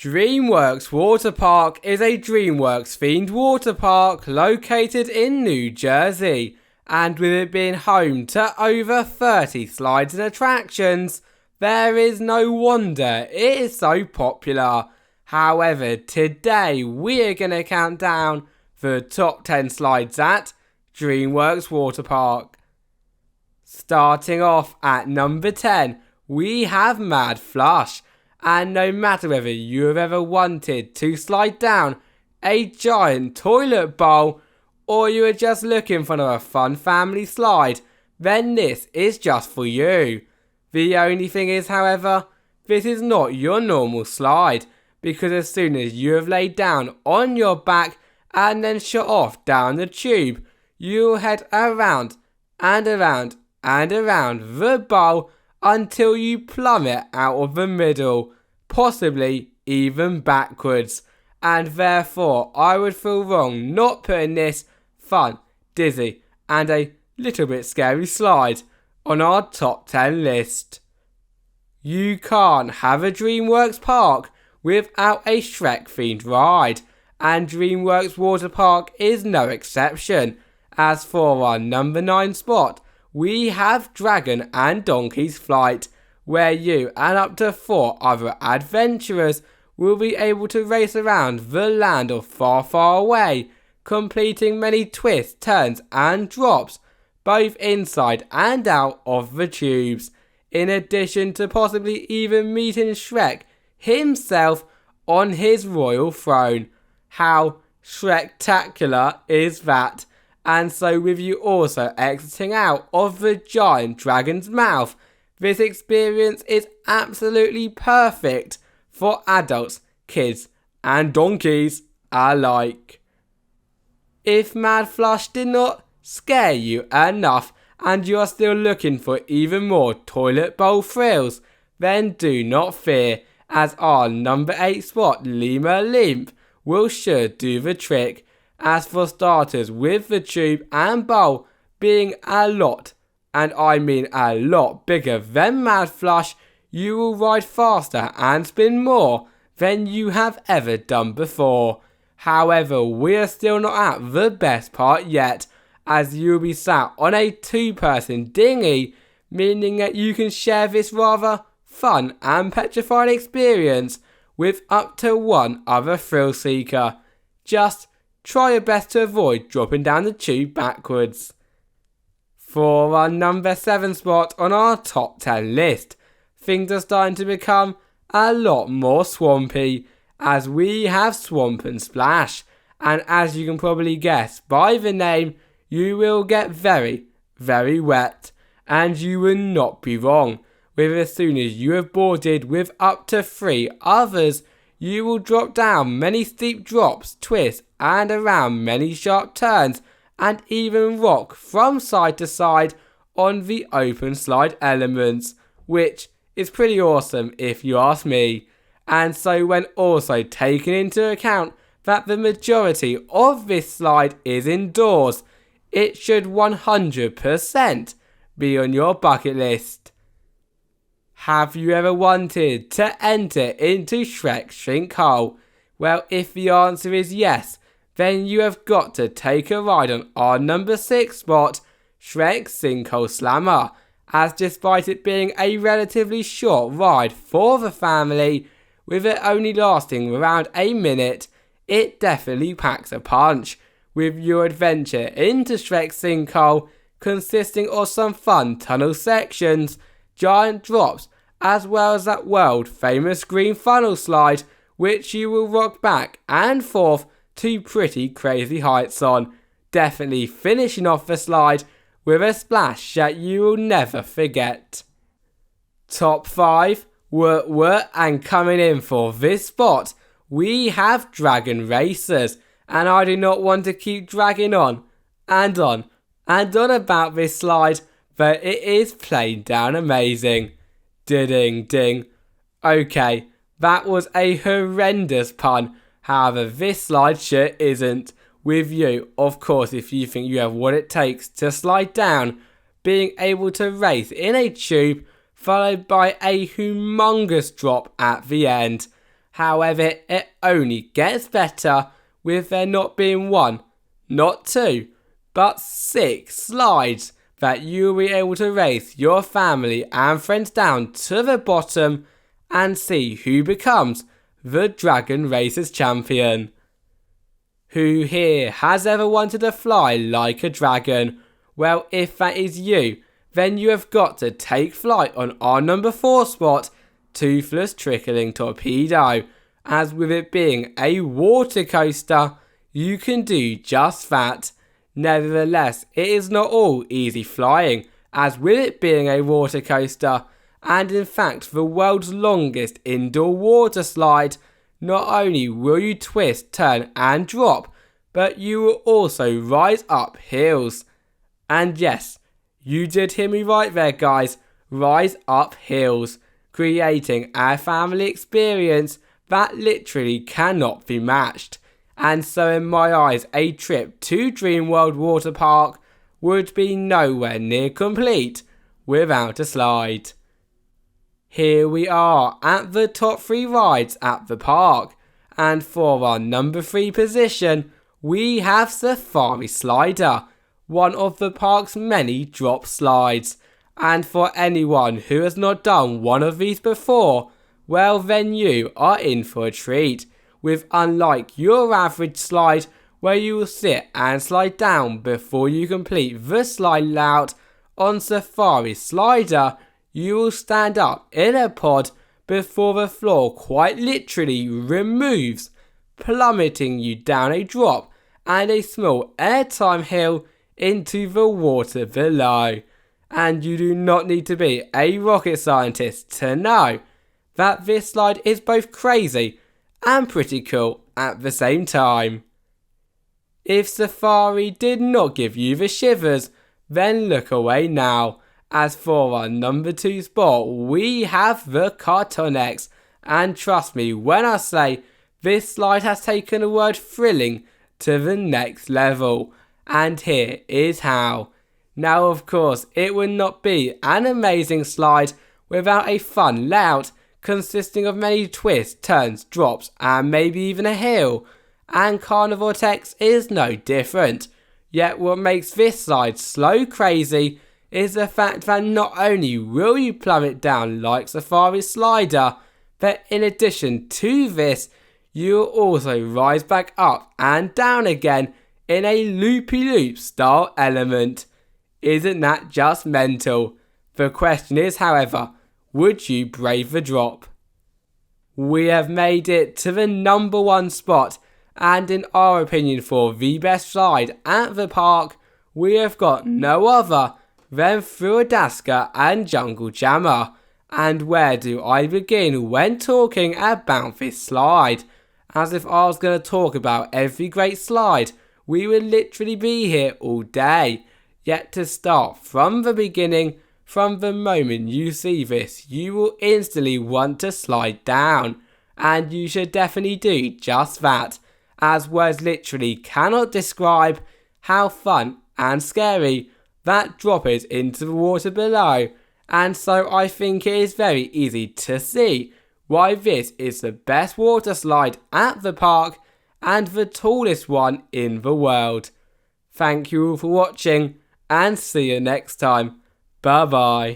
DreamWorks Water Park is a DreamWorks themed water park located in New Jersey, and with it being home to over 30 slides and attractions, there is no wonder it is so popular. However, today we are going to count down the top 10 slides at DreamWorks Water Park. Starting off at number 10, we have Mad Flush. And no matter whether you have ever wanted to slide down a giant toilet bowl or you are just looking for a fun family slide, then this is just for you. The only thing is, however, this is not your normal slide, because as soon as you have laid down on your back and then shot off down the tube, you will head around and around and around the bowl until you plummet out of the middle, possibly even backwards, and therefore I would feel wrong not putting this fun, dizzy and a little bit scary slide on our top 10 list. You can't have a DreamWorks park without a Shrek themed ride, and DreamWorks Water Park is no exception. As for our number 9 spot, we have Dragon and Donkey's Flight, where you and up to 4 other adventurers will be able to race around the land of far, far away, completing many twists, turns and drops, both inside and out of the tubes, in addition to possibly even meeting Shrek himself on his royal throne. How Shrektacular is that? And so with you also exiting out of the giant dragon's mouth, this experience is absolutely perfect for adults, kids and donkeys alike. If Mad Flush did not scare you enough and you are still looking for even more toilet bowl thrills, then do not fear, as our number 8 spot, Lemur Leap, will sure do the trick. As for starters, with the tube and bowl being a lot, and I mean a lot bigger than Mad Flush, you will ride faster and spin more than you have ever done before. However, we are still not at the best part yet, as you will be sat on a 2-person dinghy, meaning that you can share this rather fun and petrifying experience with up to one other thrill seeker. Just try your best to avoid dropping down the tube backwards. For our number 7 spot on our top 10 list, things are starting to become a lot more swampy, as we have Swamp and Splash, and as you can probably guess by the name, you will get very, very wet, and you will not be wrong, with as soon as you have boarded with up to 3 others, you will drop down many steep drops, twists and around many sharp turns, and even rock from side to side on the open slide elements, which is pretty awesome if you ask me. And so when also taking into account that the majority of this slide is indoors, it should 100% be on your bucket list. Have you ever wanted to enter into Shrek's Sinkhole? Well, if the answer is yes, then you have got to take a ride on our number 6 spot, Shrek's Sinkhole Slammer, as despite it being a relatively short ride for the family, with it only lasting around a minute, it definitely packs a punch, with your adventure into Shrek's Sinkhole consisting of some fun tunnel sections, giant drops, as well as that world famous green funnel slide, which you will rock back and forth to pretty crazy heights on, definitely finishing off the slide with a splash that you will never forget. Top 5, and coming in for this spot, we have Dragon Racers, and I do not want to keep dragging on and on and on about this slide, but it is plain down amazing. Ding ding. Okay, that was a horrendous pun. However, this slide sure isn't. With you, of course, if you think you have what it takes to slide down, being able to race in a tube followed by a humongous drop at the end. However, it only gets better with there not being 1, not 2, but 6 slides that you'll be able to race your family and friends down to the bottom and see who becomes the Dragon Racers champion. Who here has ever wanted to fly like a dragon? Well, if that is you, then you have got to take flight on our number 4 spot, Toothless Trickling Torpedo, as with it being a water coaster, you can do just that. Nevertheless, it is not all easy flying, as with it being a water coaster, and in fact the world's longest indoor water slide, not only will you twist, turn and drop, but you will also rise up hills. And yes, you did hear me right there guys, rise up hills, creating a family experience that literally cannot be matched. And so in my eyes, a trip to DreamWorks Water Park would be nowhere near complete without a slide. Here we are at the top 3 rides at the park, and for our number 3 position, we have Surfari Slider, one of the park's many drop slides. And for anyone who has not done one of these before, well then you are in for a treat, with unlike your average slide where you will sit and slide down before you complete the slide layout, on Surfari Slider you will stand up in a pod before the floor quite literally removes, plummeting you down a drop and a small airtime hill into the water below. And you do not need to be a rocket scientist to know that this slide is both crazy and pretty cool at the same time. If Surfari did not give you the shivers, then look away now, as for our number 2 spot we have the Carnivortex, and trust me when I say this slide has taken the word thrilling to the next level, and here is how. Now of course it would not be an amazing slide without a fun layout consisting of many twists, turns, drops and maybe even a hill, and Carnivortex is no different. Yet what makes this slide so crazy is the fact that not only will you plummet down like Surfari Slider, but in addition to this, you will also rise back up and down again in a loopy-loop style element. Isn't that just mental? The question is, however, would you brave the drop? We have made it to the number 1 spot, and in our opinion for the best slide at the park, we have got no other than Thrilladascar and Jungle Jammer. And where do I begin when talking about this slide? As if I was going to talk about every great slide, we would literally be here all day. Yet to start from the beginning, from the moment you see this, you will instantly want to slide down. And you should definitely do just that, as words literally cannot describe how fun and scary that drop is into the water below. And so I think it is very easy to see why this is the best water slide at the park and the tallest one in the world. Thank you all for watching, and see you next time. Bye bye.